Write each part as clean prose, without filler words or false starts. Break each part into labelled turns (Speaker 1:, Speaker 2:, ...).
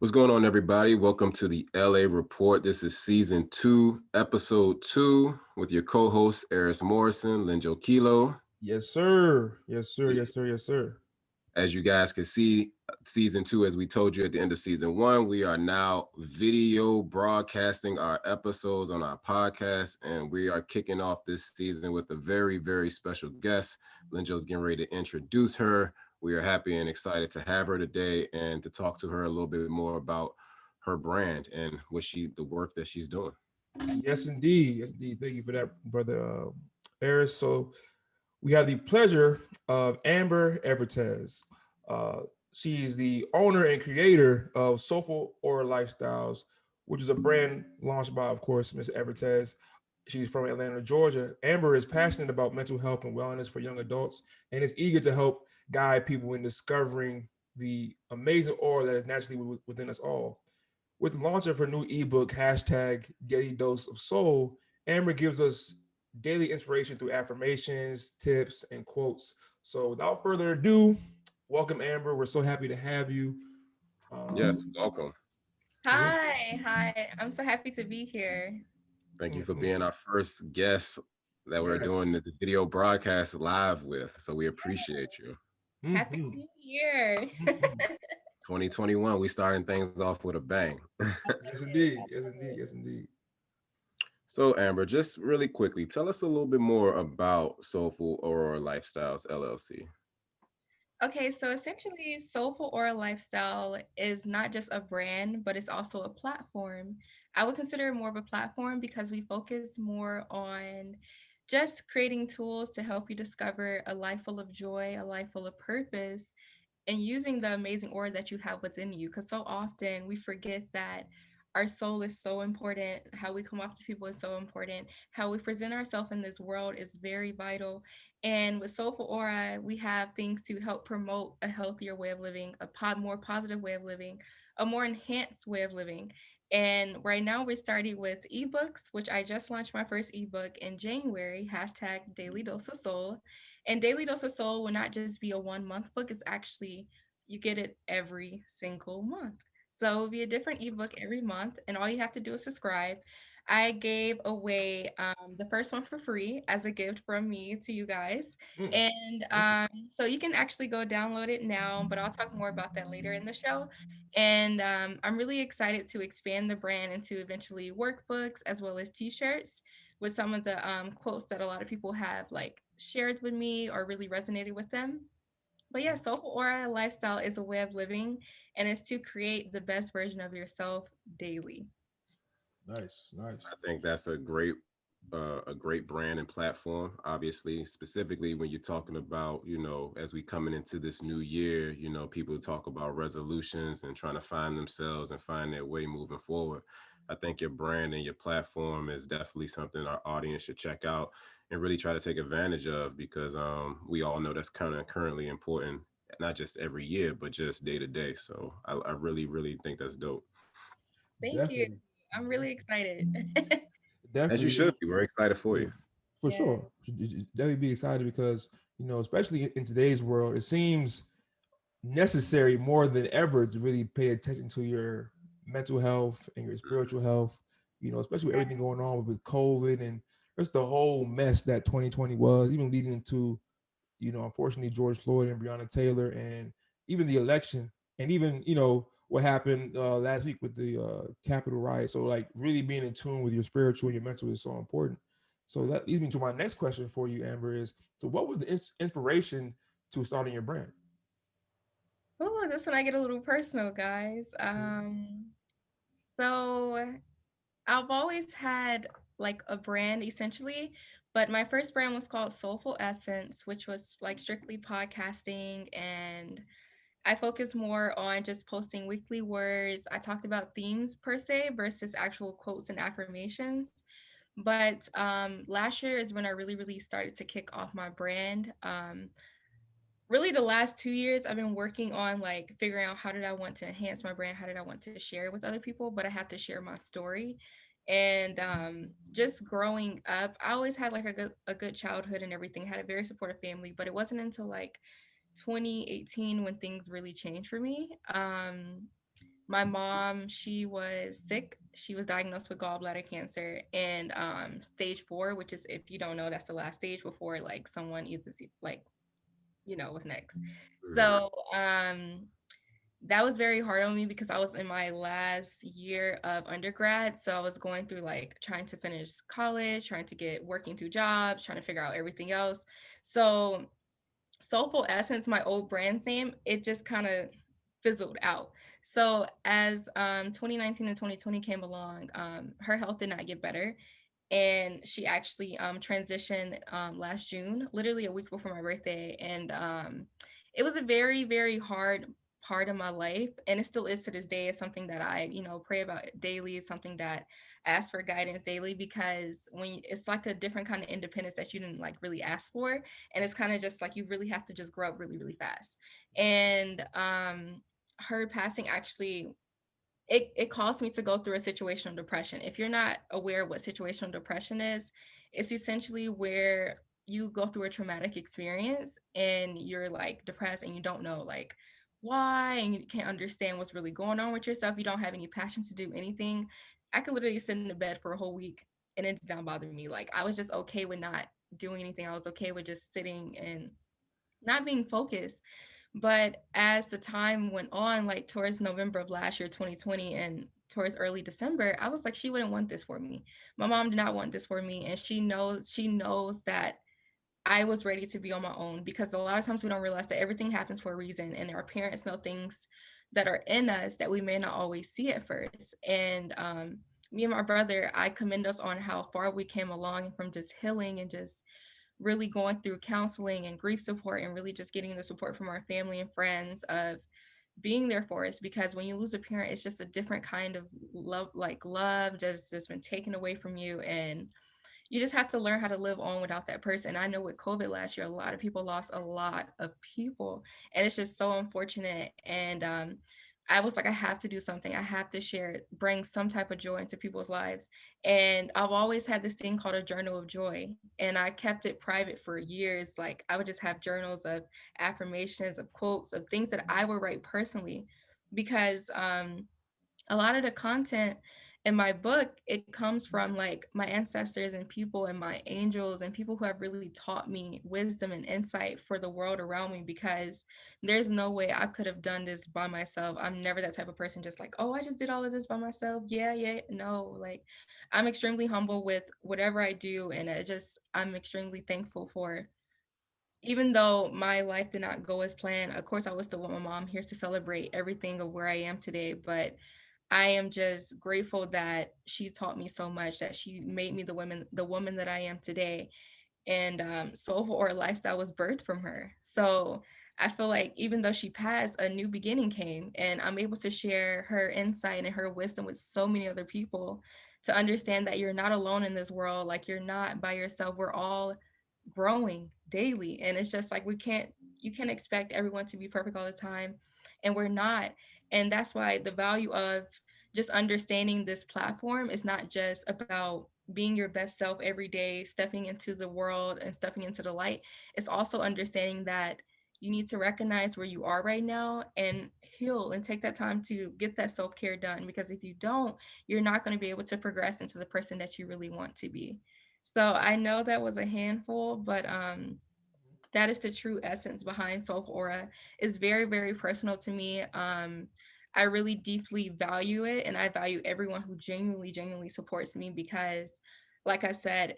Speaker 1: What's going on, everybody? Welcome to the LA Report. This is season 2, episode 2, with your co-hosts Eris Morrison, Linjo Kilo.
Speaker 2: Yes, sir. Yes, sir. Yes, sir. Yes, sir.
Speaker 1: As you guys can see, season 2, as we told you at the end of season 1, we are now video broadcasting our episodes on our podcast, and we are kicking off this season with a very, very special guest. Linjo's getting ready to introduce her. We are happy and excited to have her today and to talk to her a little bit more about her brand and the work that she's doing.
Speaker 2: Yes, indeed. Yes, indeed. Thank you for that, brother Eris. So we have the pleasure of Amber Evereteze. Uh, she is the owner and creator of Soulful Aura Lifestyles, which is a brand launched by, of course, Ms. Evereteze. She's from Atlanta, Georgia. Amber is passionate about mental health and wellness for young adults and is eager to help guide people in discovering the amazing aura that is naturally within us all. With the launch of her new ebook, hashtag Daily Dose of Soul, Amber gives us daily inspiration through affirmations, tips, and quotes. So without further ado, welcome, Amber. We're so happy to have you.
Speaker 1: Yes,
Speaker 2: Um,
Speaker 1: welcome.
Speaker 2: yeah.
Speaker 3: Hi. I'm so happy to be here.
Speaker 1: Thank you for
Speaker 2: Mhm.
Speaker 1: being our first guest that we're
Speaker 2: Yes.
Speaker 1: doing the video broadcast live with. So we appreciate you.
Speaker 3: Happy
Speaker 2: Hmm.
Speaker 3: New Year.
Speaker 2: Hmm.
Speaker 1: 2021, we starting things off with a bang.
Speaker 2: Yes,
Speaker 3: Absolutely.
Speaker 2: indeed. Yes, indeed.
Speaker 3: Absolutely.
Speaker 2: Yes, indeed.
Speaker 1: So, Amber, just really quickly, tell us a little bit more about Soulful Aurora Lifestyles LLC.
Speaker 3: Okay, so essentially, Soulful Aura Lifestyle is not just a brand, but it's also a platform. I would consider it more of a platform because we focus more on just creating tools to help you discover a life full of joy, a life full of purpose, and using the amazing aura that you have within you. Because so often we forget that our soul is so important, how we come off to people is so important, how we present ourselves in this world is very vital. And with Soulful Aura, we have things to help promote a healthier way of living, more positive way of living, a more enhanced way of living. And right now we're starting with ebooks, which I just launched my first ebook in January, hashtag Daily Dose of Soul. And Daily Dose of Soul will not just be a 1 month book, it's actually, you get it every single month. So it'll be a different ebook every month, and all you have to do is subscribe. I gave away the first one for free as a gift from me to you guys.
Speaker 2: Mm.
Speaker 3: And so you can actually go download it now, but I'll talk more about that later in the show. And I'm really excited to expand the brand into eventually workbooks as well as t-shirts with some of the quotes that a lot of people have like shared with me or really resonated with them. But yeah, Soulful Aura Lifestyle is a way of living, and it's to create the best version of yourself daily.
Speaker 2: Nice, nice.
Speaker 1: I think that's a great brand and platform. Obviously, specifically when you're talking about, as we coming into this new year, people talk about resolutions and trying to find themselves and find their way moving forward. I think your brand and your platform is definitely something our audience should check out and really try to take advantage of because we all know that's kind of currently important, not just every year, but just day to day. So I really, really think that's dope.
Speaker 3: Thank you.
Speaker 2: Definitely.
Speaker 3: I'm really excited.
Speaker 1: As you
Speaker 2: Definitely.
Speaker 1: should be. We're excited for
Speaker 2: Yeah,
Speaker 1: you.
Speaker 2: for
Speaker 3: Yeah.
Speaker 2: sure. You definitely be excited because, especially in today's world, it seems necessary more than ever to really pay attention to your mental health and your spiritual health, especially with everything going on with COVID and just the whole mess that 2020 was, even leading into, unfortunately, George Floyd and Breonna Taylor and even the election and even, what happened last week with the Capitol riot. So, like, really being in tune with your spiritual and your mental is so important. So, that leads me to my next question for you, Amber is so, what was the inspiration to starting your brand?
Speaker 3: Oh, this one I get a little personal, guys. So I've always had like a brand essentially, but my first brand was called Soulful Essence, which was like strictly podcasting, and I focused more on just posting weekly words. I talked about themes per se versus actual quotes and affirmations. But last year is when I really started to kick off my brand. Really the last 2 years I've been working on like figuring out how did I want to enhance my brand, how did I want to share it with other people, but I had to share my story. And just growing up, I always had like a good childhood and everything, had a very supportive family, but it wasn't until like 2018 when things really changed for me. My mom, she was sick. She was diagnosed with gallbladder cancer and stage 4, which is, if you don't know, that's the last stage before like someone either like, what's next.
Speaker 1: Mhm.
Speaker 3: So that was very hard on me because I was in my last year of undergrad. So I was going through like trying to finish college, trying to get working 2 jobs, trying to figure out everything else. So Soulful Essence, my old brand's name, it just kind of fizzled out. So as 2019 and 2020 came along, her health did not get better. And she actually transitioned last June, literally a week before my birthday. And it was a very, very hard part of my life. And it still is to this day. It's something that I, pray about daily. It's something that I ask for guidance daily because it's like a different kind of independence that you didn't like really ask for. And it's kind of just like you really have to just grow up really, really fast. And her passing actually it caused me to go through a situational depression. If you're not aware of what situational depression is, it's essentially where you go through a traumatic experience and you're like depressed and you don't know like why and you can't understand what's really going on with yourself. You don't have any passion to do anything. I could literally sit in the bed for a whole week and it did not bother me. Like I was just okay with not doing anything. I was okay with just sitting and not being focused. But as the time went on, like towards November of last year, 2020, and towards early December, I was like, she wouldn't want this for me. My mom did not want this for me. And she knows that I was ready to be on my own because a lot of times we don't realize that everything happens for a reason. And our parents know things that are in us that we may not always see at first. And me and my brother, I commend us on how far we came along from just healing and just really going through counseling and grief support and really just getting the support from our family and friends of being there for us because when you lose a parent it's just a different kind of love, like love just been taken away from you, and you just have to learn how to live on without that person. I know with COVID last year, a lot of people lost a lot of people, and it's just so unfortunate. And I was like, I have to do something. I have to share, bring some type of joy into people's lives. And I've always had this thing called a journal of joy, and I kept it private for years. Like I would just have journals of affirmations, of quotes, of things that I would write personally, because a lot of the content in my book it comes from like my ancestors and people and my angels and people who have really taught me wisdom and insight for the world around me, because there's no way I could have done this by myself. I'm never that type of person just like, oh, I just did all of this by myself. Yeah, no, like I'm extremely humble with whatever I do, and I'm extremely thankful for, even though my life did not go as planned. Of course I was still with my mom here to celebrate everything of where I am today, but I am just grateful that she taught me so much, that she made me the woman that I am today. And Soulful Aura Lifestyle was birthed from her. So I feel like even though she passed, a new beginning came, and I'm able to share her insight and her wisdom with so many other people to understand that you're not alone in this world. Like you're not by yourself. We're all growing daily, and it's just like you can't expect everyone to be perfect all the time, and we're not. And that's why the value of just understanding this platform is not just about being your best self every day, stepping into the world and stepping into the light. It's also understanding that you need to recognize where you are right now and heal and take that time to get that self-care done, because if you don't, you're not going to be able to progress into the person that you really want to be. So I know that was a handful, but that is the true essence behind Soulful Aura. It's very, very personal to me. I really deeply value it, and I value everyone who genuinely supports me, because like I said,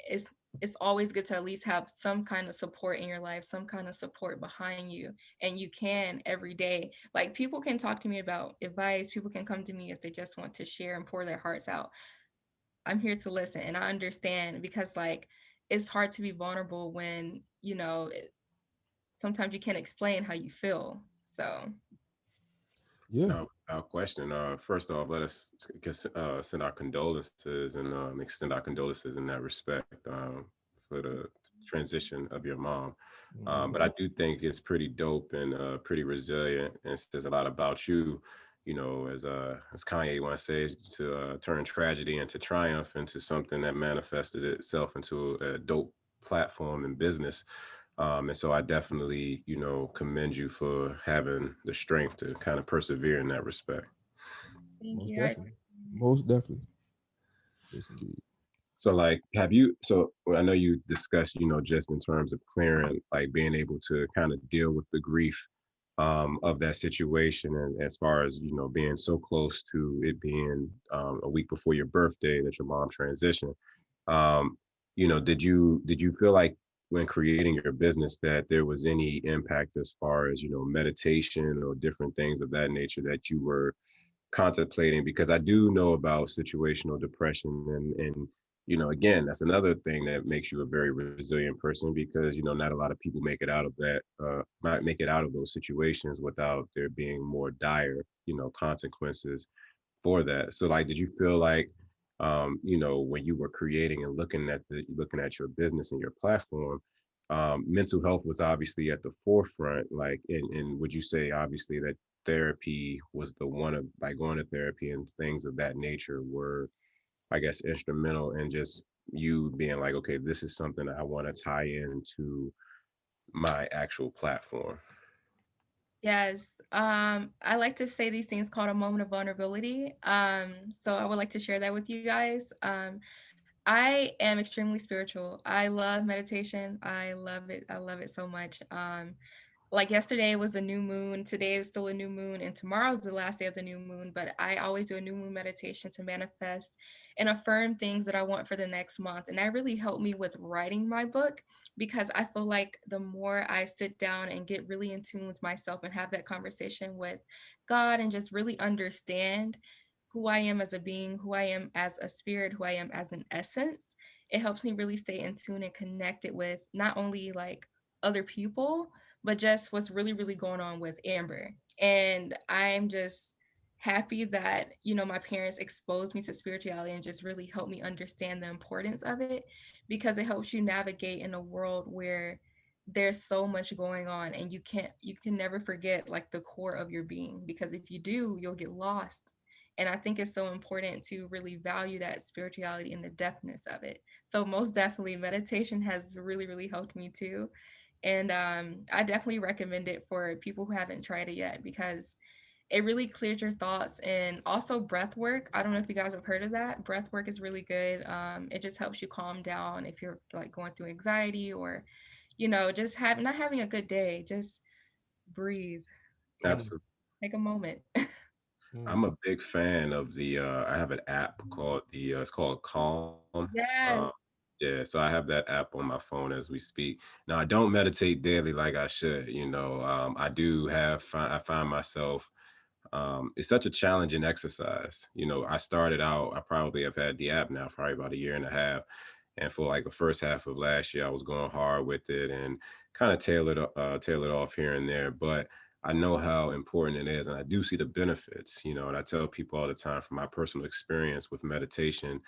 Speaker 3: it's always good to at least have some kind of support in your life, some kind of support behind you. And you can every day. Like people can talk to me about advice, people can come to me if they just want to share and pour their hearts out. I'm here to listen, and I understand, because like it's hard to be vulnerable when, sometimes you can't explain how you feel. So
Speaker 2: Yeah.
Speaker 1: No, without question. First off, let us send our condolences and extend our condolences in that respect for the transition of your mom. But
Speaker 2: Mhm.
Speaker 1: I do think it's pretty dope and pretty resilient, and says a lot about you. You know, as Kanye once said, to turn tragedy into triumph, into something that manifested itself into a dope platform and business. And so I definitely, commend you for having the strength to kind of persevere in that respect.
Speaker 3: Thank
Speaker 2: Most
Speaker 3: you.
Speaker 2: definitely. Most definitely. Yes, indeed.
Speaker 1: So like, have you, so well, I know you discussed, just in terms of clearing, like being able to kind of deal with the grief of that situation. And as far as, being so close to it being a week before your birthday that your mom transitioned, um, did you feel like when creating your business that there was any impact as far as, meditation or different things of that nature that you were contemplating? Because I do know about situational depression, and again, that's another thing that makes you a very resilient person, because not a lot of people make it out of that, might make it out of those situations without there being more dire consequences for that. So like, did you feel like, when you were creating and looking at your business and your platform, mental health was obviously at the forefront, like, and would you say obviously that therapy was the one of, like, going to therapy and things of that nature were, I guess, instrumental in just you being like, okay, this is something that I want to tie into my actual platform?
Speaker 3: Yes. I like to say these things called a moment of vulnerability. So I would like to share that with you guys. I am extremely spiritual. I love meditation. I love it. I love it so much. Like yesterday was a new moon, today is still a new moon, and tomorrow's the last day of the new moon. But I always do a new moon meditation to manifest and affirm things that I want for the next month. And that really helped me with writing my book, because I feel like the more I sit down and get really in tune with myself and have that conversation with God and just really understand who I am as a being, who I am as a spirit, who I am as an essence, it helps me really stay in tune and connected with not only like other people, but just what's really, really going on with Amber. And I'm just happy that, my parents exposed me to spirituality and just really helped me understand the importance of it, because it helps you navigate in a world where there's so much going on, and you can never forget like the core of your being, because if you do, you'll get lost. And I think it's so important to really value that spirituality and the depthness of it. So most definitely meditation has really, really helped me too. And I definitely recommend it for people who haven't tried it yet, because it really clears your thoughts. And also breath work. I don't know if you guys have heard of that. Breath work is really good. It just helps you calm down if you're like going through anxiety, or, just not having a good day. Just breathe and
Speaker 2: Mm,
Speaker 1: Absolutely.
Speaker 3: take a moment.
Speaker 2: mm,
Speaker 1: I'm a big fan of the I have an app called it's called Calm.
Speaker 3: Yes.
Speaker 1: Yeah, so I have that app on my phone as we speak. Now I don't meditate daily like I should, I do I find myself, it's such a challenging exercise. I started out, I probably have had the app now for probably about a year and a half. And for like the first half of last year, I was going hard with it and kind of tail it off here and there. But I know how important it is, and I do see the benefits. And I tell people all the time from my personal experience with meditation,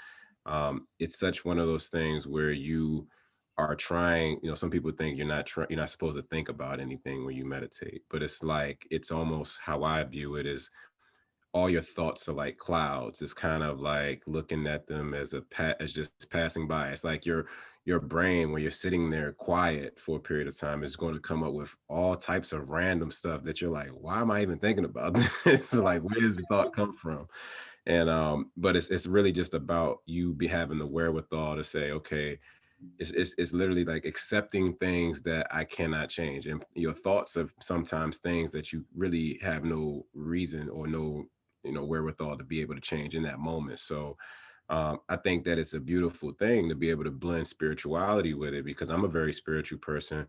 Speaker 1: it's such one of those things where you are trying. Some people think you're not supposed to think about anything when you meditate, but it's like, it's almost how I view it is, all your thoughts are like clouds. It's kind of like looking at them as as just passing by. It's like your brain, when you're sitting there quiet for a period of time, is going to come up with all types of random stuff that you're like, why am I even thinking about this? Like, where does the thought come from? And but it's really just about you be having the wherewithal to say, okay, it's literally like accepting things that I cannot change. And your thoughts of sometimes things that you really have no reason or no, wherewithal to be able to change in that moment. So I think that it's a beautiful thing to be able to blend spirituality with it, because I'm a very spiritual person,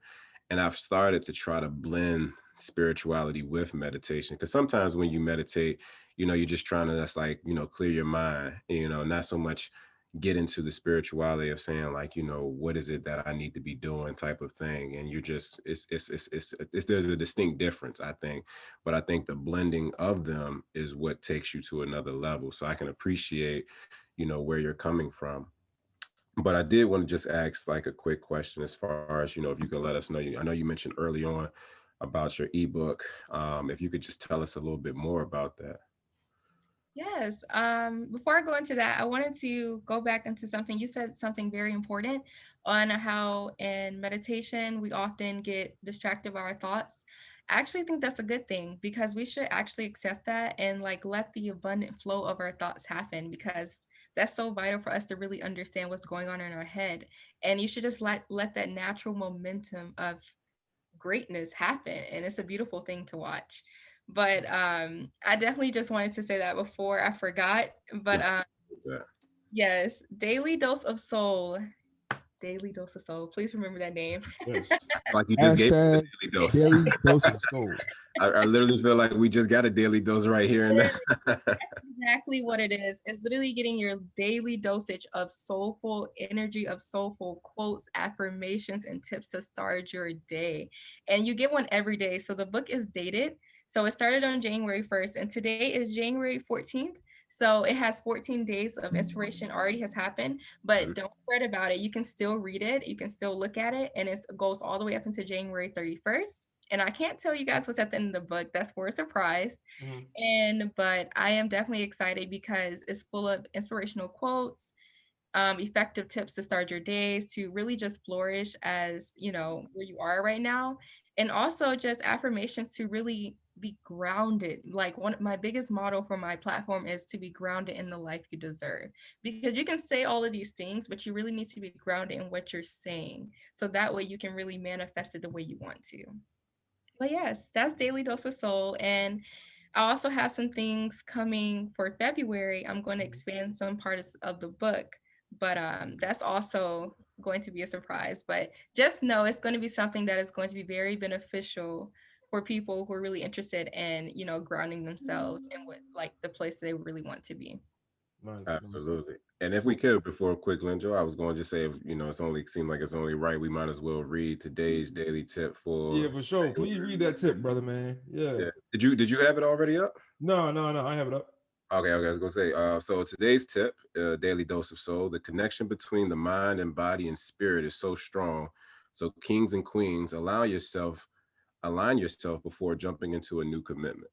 Speaker 1: and I've started to try to blend spirituality with meditation. Because sometimes when you meditate, you're just trying to, that's like, clear your mind, not so much get into the spirituality of saying like, what is it that I need to be doing type of thing. And you just, there's a distinct difference, I think. But I think the blending of them is what takes you to another level. So I can appreciate, where you're coming from. But I did want to just ask like a quick question as far as, if you could let us know, I know you mentioned early on about your ebook. If you could just tell us a little bit more about that.
Speaker 3: Yes. Before I go into that, I wanted to go back into something. You said something very important on how in meditation we often get distracted by our thoughts. I actually think that's a good thing because we should actually accept that and like let the abundant flow of our thoughts happen because that's so vital for us to really understand what's going on in our head. And you should just let that natural momentum of greatness happen, and it's a beautiful thing to watch. But I definitely just wanted to say that before I forgot. But
Speaker 1: No, that.
Speaker 3: yes, Daily Dose of Soul. Daily Dose of Soul. Please remember that name.
Speaker 2: Yes.
Speaker 1: Like you just gave us a
Speaker 2: Hashtag
Speaker 1: daily dose.
Speaker 2: daily dose of soul.
Speaker 1: I literally feel like we just got a daily dose right here and
Speaker 3: Literally,
Speaker 1: now.
Speaker 3: that's exactly what it is. It's literally getting your daily dosage of soulful energy, of soulful quotes, affirmations, and tips to start your day. And you get one every day. So the book is dated. So it started on January 1st, and today is January 14th. So it has 14 days of inspiration already has happened, but don't fret about it. You can still read it, you can still look at it, and it goes all the way up into January 31st. And I can't tell you guys what's at the end of the book. That's for a surprise.
Speaker 2: Mhm.
Speaker 3: But I am definitely excited because it's full of inspirational quotes, effective tips to start your days, to really just flourish as you know where you are right now, and also just affirmations to really be grounded. Like one my biggest motto for my platform is to be grounded in the life you deserve, because you can say all of these things, but you really need to be grounded in what you're saying, so that way you can really manifest it the way you want to. But yes, that's Daily Dose of Soul. And I also have some things coming for February. I'm going to expand some parts of the book, but that's also going to be a surprise. But just know it's going to be something that is going to be very beneficial for people who are really interested in, you know, grounding themselves in what like the place they really want to be.
Speaker 2: Nice, nice.
Speaker 1: Absolutely. And if we
Speaker 2: So
Speaker 1: could, before a quick Linjo, I was going to just say, if, it's only seemed like it's only right, we might as well read today's daily tip
Speaker 2: yeah,
Speaker 1: for
Speaker 2: for sure. Please
Speaker 1: January.
Speaker 2: read that tip, brother, man. Yeah.
Speaker 1: Yeah. Did you have it already up?
Speaker 2: No, no, no. I have it up.
Speaker 1: Okay, okay, I was gonna say. So today's tip, daily dose of soul. The connection between the mind and body and spirit is so strong. So kings and queens, align yourself before jumping into a new commitment.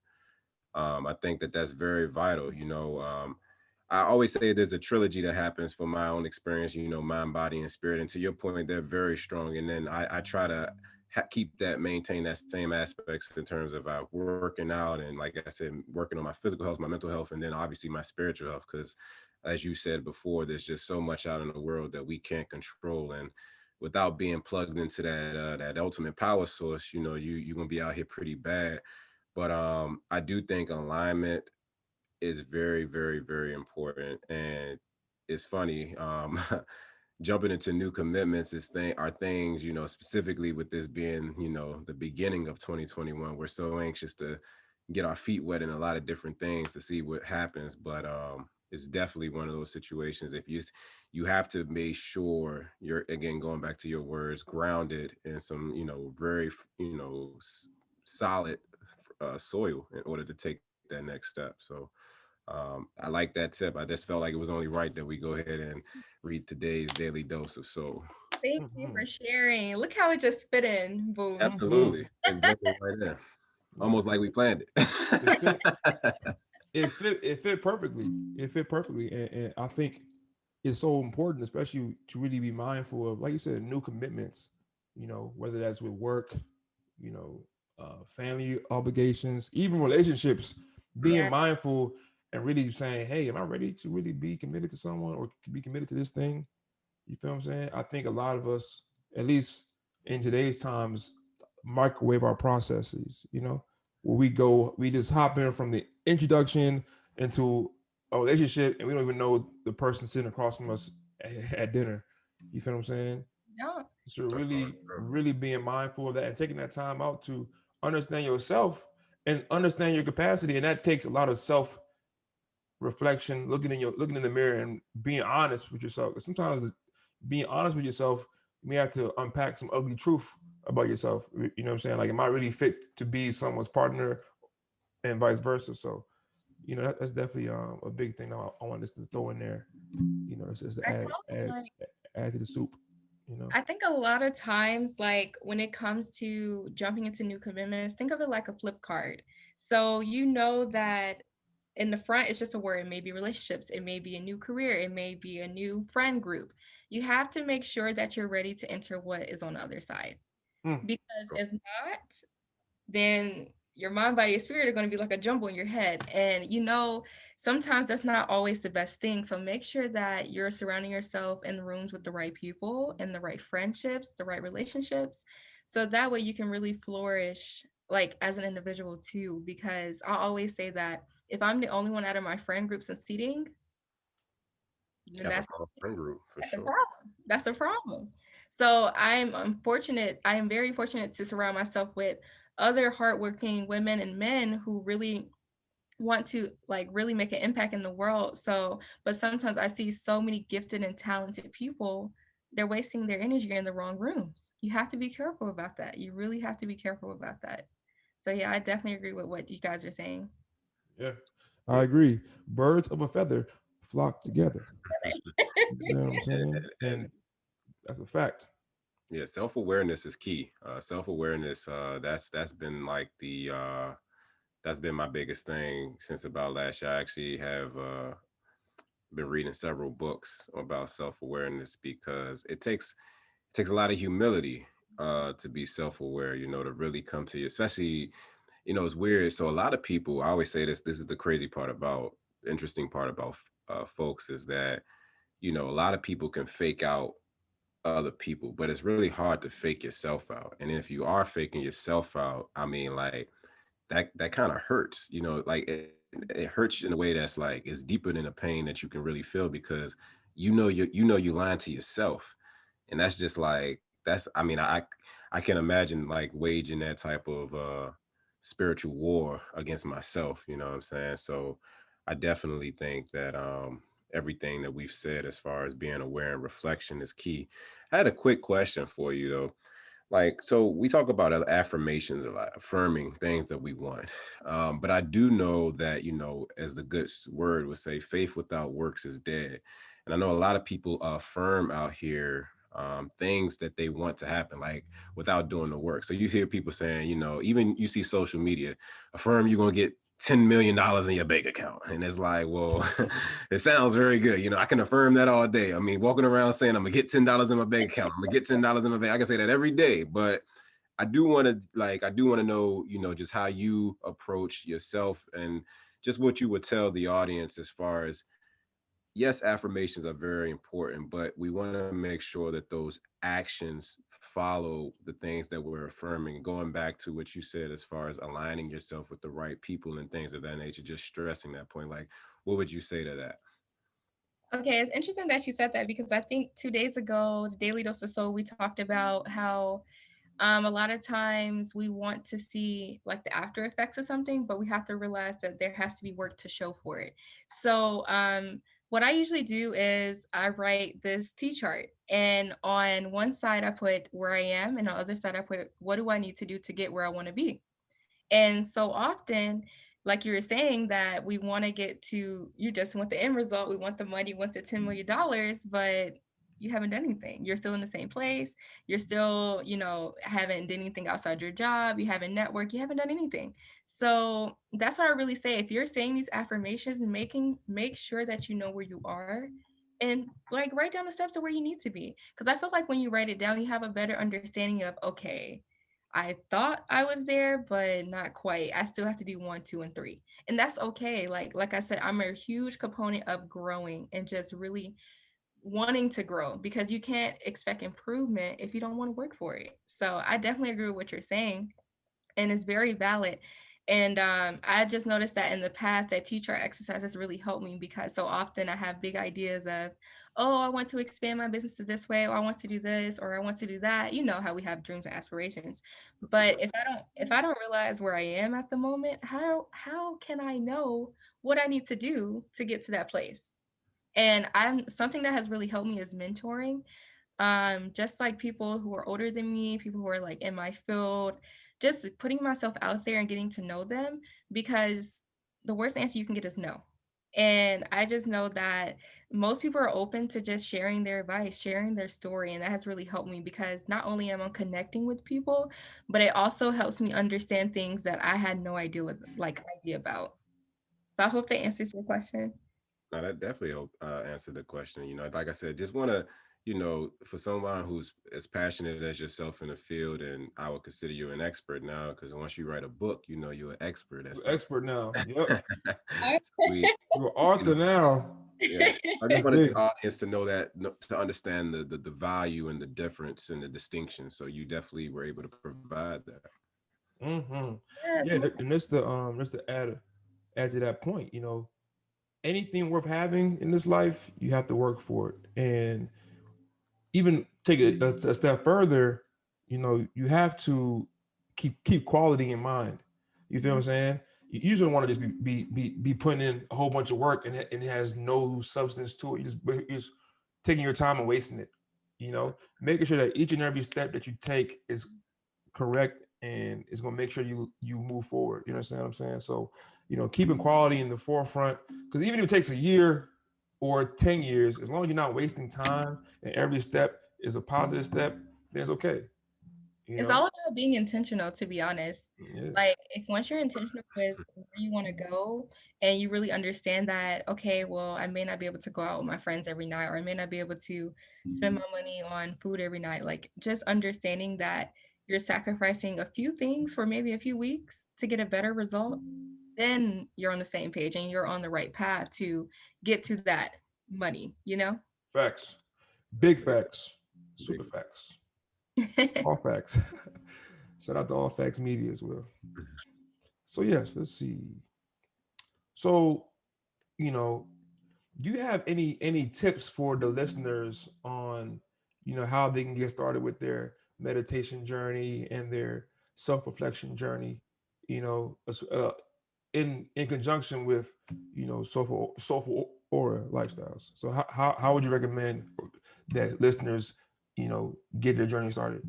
Speaker 1: I think that that's very vital. I always say there's a trilogy that happens from my own experience, mind, body, and spirit. And to your point, they're very strong. And then I try to keep that, maintain that same aspects in terms of working out and, like I said, working on my physical health, my mental health, and then obviously my spiritual health. Because as you said before, there's just so much out in the world that we can't control. And without being plugged into that ultimate power source, you're gonna be out here pretty bad. But I do think alignment is very, very, very important. And it's funny, jumping into new commitments are things, specifically with this being, the beginning of 2021. We're so anxious to get our feet wet in a lot of different things to see what happens. But it's definitely one of those situations. If you have to make sure you're, again, going back to your words, grounded in some, very, solid soil in order to take that next step. So I like that tip. I just felt like it was only right that we go ahead and read today's daily dose of soul.
Speaker 3: Thank you
Speaker 2: Mm-hmm.
Speaker 3: for sharing. Look how it just fit in. Boom.
Speaker 2: Mm-hmm.
Speaker 1: Absolutely. And jumping right in.
Speaker 2: Yeah.
Speaker 1: Almost like we planned
Speaker 2: It fit.
Speaker 1: it.
Speaker 2: It fit perfectly. It fit perfectly, and I think it's so important, especially to really be mindful of, like you said, new commitments. Whether that's with work, you know, family obligations, even relationships. Being
Speaker 3: Yeah.
Speaker 2: mindful and really saying, "Hey, am I ready to really be committed to someone or be committed to this thing?" You feel what I'm saying? I think a lot of us, at least in today's times, microwave our processes, where we just hop in from the introduction into a relationship and we don't even know the person sitting across from us at dinner. You feel what I'm saying?
Speaker 3: No.
Speaker 2: So really, really being mindful of that and taking that time out to understand yourself and understand your capacity. And that takes a lot of self reflection, looking in the mirror and being honest with yourself. 'Cause sometimes being honest with yourself, you may have to unpack some ugly truth about yourself. You know what I'm saying? Like, am I really fit to be someone's partner and vice versa? So, that's definitely a big thing I want us to throw in there. It's just to
Speaker 3: I
Speaker 2: add,
Speaker 3: felt
Speaker 2: add,
Speaker 3: like
Speaker 2: add to the soup.
Speaker 3: I think a lot of times, like when it comes to jumping into new commitments, think of it like a flip card. So you know that in the front, it's just a word. It may be relationships, it may be a new career, it may be a new friend group. You have to make sure that you're ready to enter what is on the other side.
Speaker 2: Mm,
Speaker 3: Because if not, then your mind, body, and spirit are going to be like a jumble in your head. And sometimes that's not always the best thing. So make sure that you're surrounding yourself in rooms with the right people and the right friendships, the right relationships. So that way you can really flourish like as an individual too. Because I always say that if I'm the only one out of my friend groups and seating,
Speaker 1: You
Speaker 3: then
Speaker 1: have a
Speaker 3: that's
Speaker 1: wrong friend group for
Speaker 3: that's a
Speaker 1: sure.
Speaker 3: problem. That's a problem. So I'm unfortunate. I am very fortunate to surround myself with other hardworking women and men who really want to like really make an impact in the world. So, but sometimes I see so many gifted and talented people, they're wasting their energy in the wrong rooms. You have to be careful about that. You really have to be careful about that. So yeah, I definitely agree with what you guys are saying.
Speaker 2: Yeah, I
Speaker 1: Yeah.
Speaker 2: agree. Birds of a feather flock together. You know what I'm saying?
Speaker 1: And
Speaker 2: And that's a fact.
Speaker 1: yeah, self-awareness is key. Self-awareness, that's been like that's been my biggest thing since about last year. I actually have been reading several books about self-awareness because it takes a lot of humility to be self-aware, to really come to you, especially, it's weird. So a lot of people, I always say this is the crazy part about, interesting part about folks is that, a lot of people can fake out other people, but it's really hard to fake yourself out. And if you are faking yourself out, I mean, like that kind of hurts, like it hurts in a way that's like it's deeper than the pain that you can really feel because you lying to yourself. And that's just like that's I mean, I can imagine like waging that type of spiritual war against myself, you know what I'm saying? So I definitely think that everything that we've said as far as being aware and reflection is key. I had a quick question for you though. Like, so we talk about affirmations a lot, affirming things that we want. But I do know that, as the good word would say, faith without works is dead. And I know a lot of people affirm out here things that they want to happen, like without doing the work. So you hear people saying, even you see social media, affirm you're going to get $10 million in your bank account. And it's like, well, it sounds very good. I can affirm that all day. I mean, walking around saying I'm gonna get $10 in my bank account. I'm gonna get $10 in my bank. I can say that every day. But I do want to know, just how you approach yourself and just what you would tell the audience as far as, yes, affirmations are very important, but we want to make sure that those actions follow the things that we're affirming. Going back to what you said as far as aligning yourself with the right people and things of that nature, just stressing that point. Like, what would you say to that?
Speaker 3: Okay, it's interesting that you said that because I think 2 days ago, the Daily Dose of Soul, we talked about how a lot of times we want to see like the after effects of something, but we have to realize that there has to be work to show for it. So, what I usually do is I write this T chart, and on one side I put where I am, and on the other side I put what do I need to do to get where I want to be. And so often, like you were saying, that we want to get to, you just want the end result. We want the money, want the $10 million, but you haven't done anything. You're still in the same place. You're still, haven't done anything outside your job. You haven't networked. You haven't done anything. So that's what I really say. If you're saying these affirmations, make sure that you know where you are and like write down the steps of where you need to be. Because I feel like when you write it down, you have a better understanding of, okay, I thought I was there, but not quite. I still have to do one, two, and three. And that's okay. Like I said, I'm a huge component of growing and just really wanting to grow because you can't expect improvement if you don't want to work for it. So I definitely agree with what you're saying and it's very valid. And I just noticed that in the past, that teacher exercises really helped me because so often I have big ideas of, oh, I want to expand my business to this way, or I want to do this, or I want to do that. You know how we have dreams and aspirations. But if I don't realize where I am at the moment, how can I know what I need to do to get to that place? And I'm something that has really helped me is mentoring, just like people who are older than me, people who are like in my field, just putting myself out there and getting to know them because the worst answer you can get is no. And I just know that most people are open to just sharing their advice, sharing their story. And that has really helped me because not only am I connecting with people, but it also helps me understand things that I had no idea about. So I hope that answers your question.
Speaker 1: No, that definitely answered the question. Like I said, just want to, you know, for someone who's as passionate as yourself in the field, and I would consider you an expert now, because once you write a book, you know you're an expert at
Speaker 2: You're
Speaker 1: something.
Speaker 2: expert now. Yep.
Speaker 1: we,
Speaker 2: You're an
Speaker 1: you know,
Speaker 2: author now.
Speaker 1: yeah. I just
Speaker 2: That's
Speaker 1: wanted the
Speaker 2: big.
Speaker 1: audience to know that, to understand the value and the difference and the distinction. So you definitely were able to provide that.
Speaker 2: Mm-hmm.
Speaker 3: Yes,
Speaker 2: Yeah,
Speaker 3: most
Speaker 2: and that's the add to that point. Anything worth having in this life, you have to work for it. And even take it a step further, you have to keep quality in mind. You feel what I'm
Speaker 3: definitely.
Speaker 2: saying? You just don't want to just be putting in a whole bunch of work and it has no substance to it. You're just taking your time and wasting it. Making sure that each and every step that you take is correct and it's gonna make sure you move forward. You understand what I'm saying? So, keeping quality in the forefront, because even if it takes a year or 10 years, as long as you're not wasting time and every step is a positive step, then it's okay. You
Speaker 3: It's
Speaker 2: know?
Speaker 3: all about being intentional, to be honest.
Speaker 2: Yeah.
Speaker 3: Like, if once you're intentional with where you want to go and you really understand that, okay, well, I may not be able to go out with my friends every night, or I may not be able to spend my money on food every night. Like, just understanding that you're sacrificing a few things for maybe a few weeks to get a better result, then you're on the same page and you're on the right path to get to that money, you know?
Speaker 2: Facts. Big
Speaker 1: Yeah,
Speaker 2: facts.
Speaker 1: big.
Speaker 2: Super facts. All facts. Shout out to All Facts Media as well. So yes, let's see. So, you know, do you have any tips for the listeners on how they can get started with their meditation journey and their self-reflection journey, in conjunction with soulful aura lifestyles? So how would you recommend that listeners get their journey started?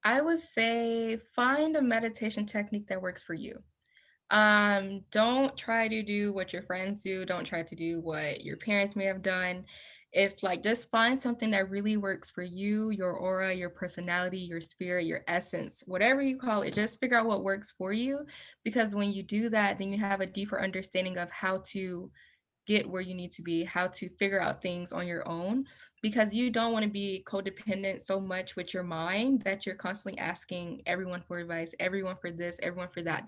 Speaker 3: I would say find a meditation technique that works for you. Don't try to do what your friends do. Don't try to do what your parents may have done. If like just find something that really works for you, your aura, your personality, your spirit, your essence, whatever you call it, just figure out what works for you. Because when you do that, then you have a deeper understanding of how to get where you need to be, how to figure out things on your own, because you don't want to be codependent so much with your mind that you're constantly asking everyone for advice, everyone for this, everyone for that.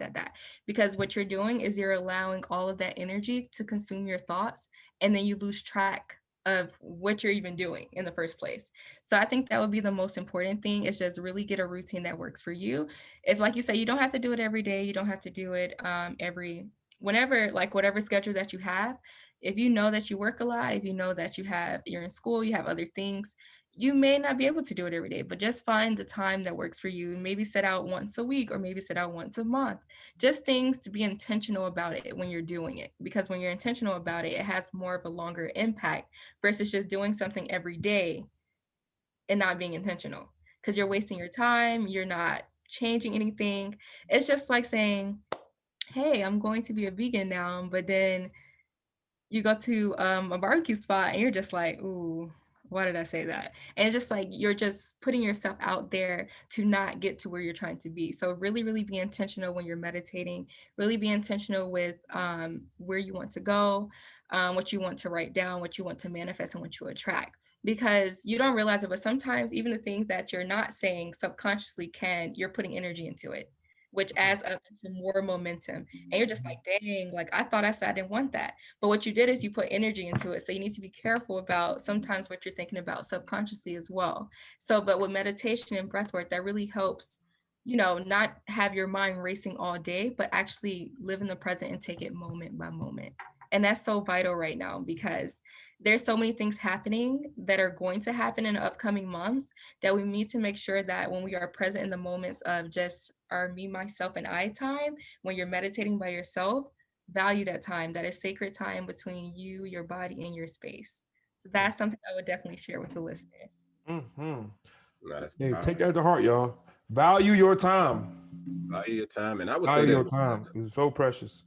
Speaker 3: Because what you're doing is you're allowing all of that energy to consume your thoughts, and then you lose track of what you're even doing in the first place. So I think that would be the most important thing, is just really get a routine that works for you. If, like you say, you don't have to do it every day, you don't have to do it every whenever, like whatever schedule that you have. If you know that you work a lot, if you know that you're in school, you have other things, you may not be able to do it every day, but just find the time that works for you. Maybe set out once a week, or maybe set out once a month. Just things to be intentional about it when you're doing it. Because when you're intentional about it, it has more of a longer impact versus just doing something every day and not being intentional. Because you're wasting your time, you're not changing anything. It's just like saying, hey, I'm going to be a vegan now, but then you go to a barbecue spot and you're just like, ooh, why did I say that? And it's just like you're just putting yourself out there to not get to where you're trying to be. So really, really be intentional when you're meditating. Really be intentional with where you want to go, what you want to write down, what you want to manifest, and what you attract. Because you don't realize it, but sometimes even the things that you're not saying subconsciously you're putting energy into it, which adds up into more momentum. And you're just like, dang, like I thought I said I didn't want that, but what you did is you put energy into it. So you need to be careful about sometimes what you're thinking about subconsciously as well. So, but with meditation and breath work, that really helps, not have your mind racing all day, but actually live in the present and take it moment by moment. And that's so vital right now, because there's so many things happening that are going to happen in the upcoming months, that we need to make sure that when we are present in the moments of just our me, myself, and I time, when you're meditating by yourself, value that time. That is sacred time between you, your body, and your space. So that's something I would definitely share with the listeners.
Speaker 2: Mm-hmm.
Speaker 1: No, that's
Speaker 2: Hey, take
Speaker 1: powerful.
Speaker 2: that to heart, y'all. Value your time.
Speaker 1: Value your time, and I would say
Speaker 2: Value
Speaker 1: this.
Speaker 2: your time. It's so precious.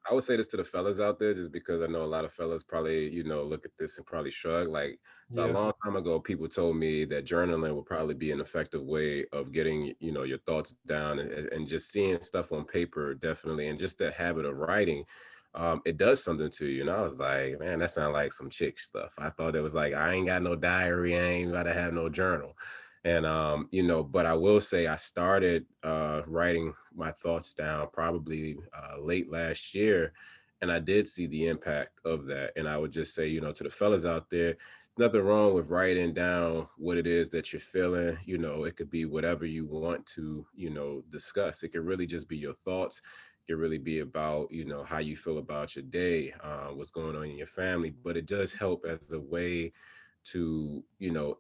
Speaker 1: I would say this to the fellas out there, just because I know a lot of fellas probably, look at this and probably shrug. Like, so a
Speaker 2: Yeah.
Speaker 1: long time ago, people told me that journaling would probably be an effective way of getting, your thoughts down, and just seeing stuff on paper, definitely. And just that habit of writing, it does something to you. And I was like, man, that sounds like some chick stuff. I thought it was like, I ain't got no diary, I ain't gotta have no journal. And but I will say I started writing my thoughts down probably late last year, and I did see the impact of that. And I would just say, to the fellas out there, nothing wrong with writing down what it is that you're feeling. It could be whatever you want to, discuss. It could really just be your thoughts. It could really be about, how you feel about your day, what's going on in your family. But it does help as a way to,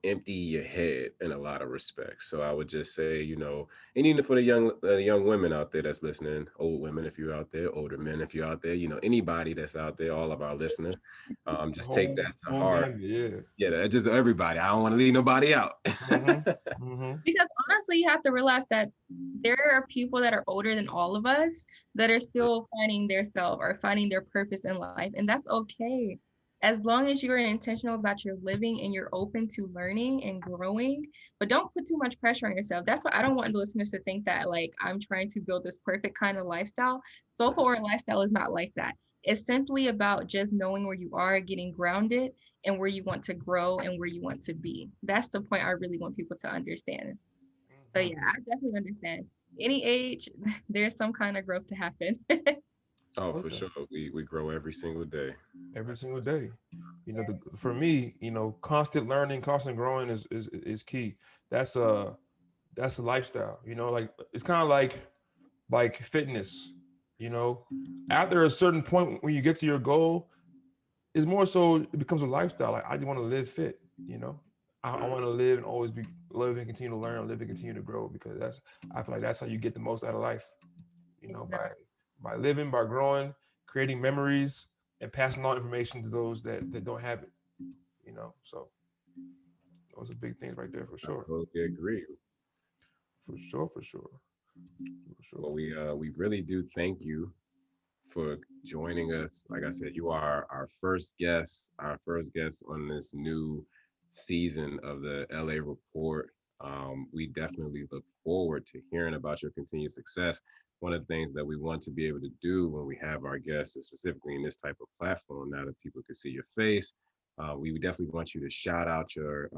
Speaker 1: empty your head in a lot of respects. So I would just say, and even for the young women out there that's listening, old women if you're out there, older men if you're out there, anybody that's out there, all of our listeners,
Speaker 2: The
Speaker 1: just take
Speaker 2: whole
Speaker 1: that to
Speaker 2: whole
Speaker 1: heart.
Speaker 2: game, yeah.
Speaker 1: Yeah, that's just everybody. I don't want to leave nobody out.
Speaker 2: Mm-hmm. Mm-hmm.
Speaker 3: Because honestly, you have to realize that there are people that are older than all of us that are still finding their self or finding their purpose in life. And that's okay. As long as you're intentional about your living and you're open to learning and growing, but don't put too much pressure on yourself. That's why I don't want the listeners to think that like I'm trying to build this perfect kind of lifestyle. Soulful or lifestyle is not like that. It's simply about just knowing where you are, getting grounded, and where you want to grow and where you want to be. That's the point I really want people to understand. But yeah, I definitely understand. Any age, there's some kind of growth to happen.
Speaker 1: Oh, for
Speaker 2: Okay.
Speaker 1: sure. We grow every single day.
Speaker 2: Every single day. For me, constant learning, constant growing is key. That's a that's a lifestyle. Like it's kind of like fitness. You know, After a certain point when you get to your goal, it's more so it becomes a lifestyle. Like I just want to live fit. I want to live and always be live and continue to learn, live and continue to grow because I feel like that's how you get the most out of life. By
Speaker 3: Exactly.
Speaker 2: living, by growing, creating memories, and passing on information to those that don't have it. So those are big things right there for
Speaker 1: I
Speaker 2: sure.
Speaker 1: totally agree.
Speaker 2: For sure, for sure. For sure,
Speaker 1: Well,
Speaker 2: for sure.
Speaker 1: we really do thank you for joining us. Like I said, you are our first guest on this new season of the LA Report. We definitely look forward to hearing about your continued success. One of the things that we want to be able to do when we have our guests, is specifically in this type of platform, now that people can see your face, we would definitely want you to shout out your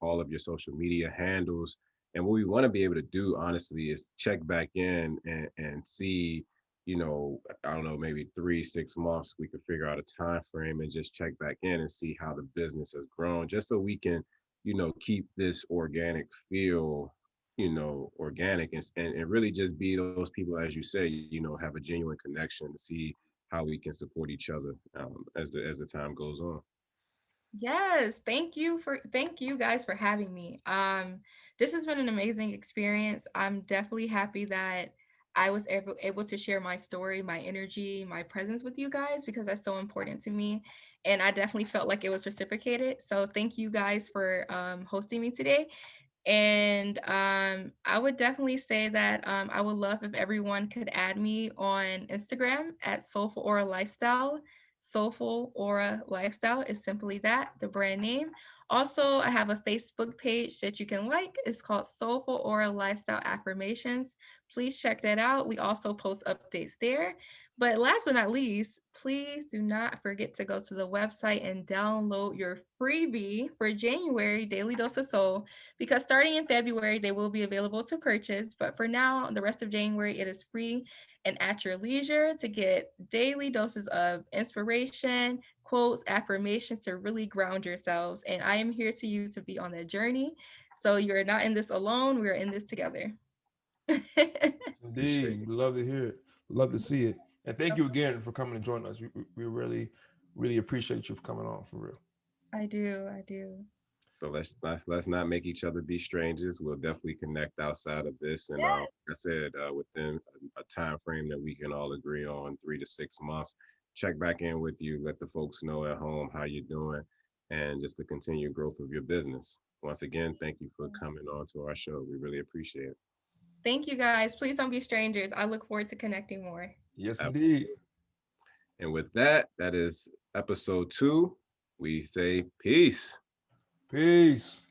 Speaker 1: all of your social media handles. And what we want to be able to do, honestly, is check back in and see, I don't know, maybe 3 6 months, we could figure out a time frame and just check back in and see how the business has grown, just so we can, keep this organic feel, organic, and really just be those people, as you say, have a genuine connection to see how we can support each other, as the time goes on.
Speaker 3: Yes, thank you guys for having me. This has been an amazing experience. I'm definitely happy that I was able to share my story, my energy, my presence with you guys because that's so important to me. And I definitely felt like it was reciprocated. So thank you guys for hosting me today. And I would definitely say that I would love if everyone could add me on Instagram at Soulful Aura Lifestyle. Soulful Aura Lifestyle is simply that, the brand name. Also, I have a Facebook page that you can like. It's called Soulful Aura Lifestyle Affirmations. Please check that out. We also post updates there. But last but not least, please do not forget to go to the website and download your freebie for January Daily Dose of Soul because starting in February, they will be available to purchase. But for now, the rest of January, it is free and at your leisure to get daily doses of inspiration, quotes, affirmations to really ground yourselves. And I am here to you to be on that journey. So you're not in this alone. We're in this together.
Speaker 1: Appreciate
Speaker 2: Indeed, we love to hear it, love to see it, and thank you again for coming and joining us. We really, really appreciate you for coming on for real.
Speaker 3: I do. I do.
Speaker 1: So let's not make each other be strangers. We'll definitely connect outside of this, and
Speaker 3: Yes.
Speaker 1: like I said, within a time frame that we can all agree on, 3 to 6 months. Check back in with you. Let the folks know at home how you're doing, and just the continued growth of your business. Once again, thank you for coming on to our show. We really appreciate it.
Speaker 3: Thank you guys. Please don't be strangers. I look forward to connecting more.
Speaker 2: Yes, indeed.
Speaker 1: Absolutely. And with that, that is episode 2. We say peace.
Speaker 2: Peace.